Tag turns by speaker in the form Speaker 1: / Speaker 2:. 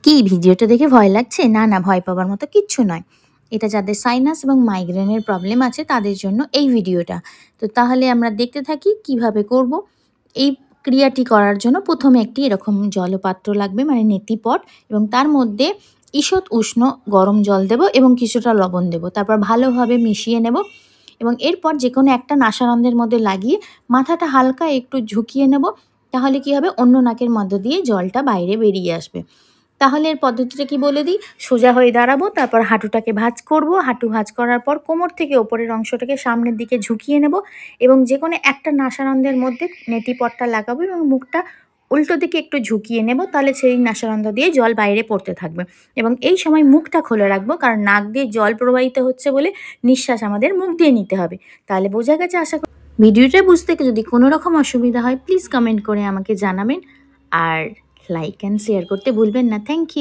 Speaker 1: কি ভিডিওটা দেখে ভয় লাগছে? না, না ভয় পাবার মতো কিচ্ছু নয়। এটা যাদের সাইনাস এবং মাইগ্রেনের প্রবলেম আছে তাদের জন্য এই ভিডিওটা। তো তাহলে আমরা দেখতে থাকি কিভাবে করব। এই ক্রিয়াটি করার জন্য ১ম এ একটি এরকম জলপাত্র লাগবে মানে নেতিপট এবং তার মধ্যে ঈষৎ উষ্ণ গরম জল দেব এবং কিছুটা লবণ দেব। তারপর ভালোভাবে মিশিয়ে নেব এবং এরপর যেকোনো একটা নাসারন্ধ্রের মধ্যে লাগিয়ে মাথাটা হালকা একটু ঝুঁকিয়ে নেব। তাহলে কি হবে? অন্য নাকের মধ্য দিয়ে জলটা বাইরে বেরিয়ে আসবে। তাহলে এর পদ্ধতিটা কি বলে দিই। সোজা হয়ে দাঁড়াবো, তারপর হাঁটুটাকে ভাঁজ করব। হাঁটু ভাঁজ করার পর কোমর থেকে ওপরের অংশটাকে সামনের দিকে ঝুঁকিয়ে নেব এবং যেকোনো একটা নাসারন্ধ্রের মধ্যে নেতিপটটা লাগাবো এবং মুখটা উল্টো দিকে একটু ঝুঁকিয়ে নেব। তাহলে সেই নাসারন্ধ্র দিয়ে জল বাইরে পড়তে থাকবে এবং এই সময় মুখটা খুলে রাখবো, কারণ নাক দিয়ে জল প্রবাহিত হচ্ছে বলে নিঃশ্বাস আমাদের মুখ দিয়ে নিতে হবে। তাহলে বোঝা গেছে আশা করি। ভিডিওটা বুঝতে যদি কোনো রকম অসুবিধা হয় প্লিজ কমেন্ট করে আমাকে জানাবেন আর লাইক অ্যান্ড শেয়ার করতে ভুলবেন না। Thank you.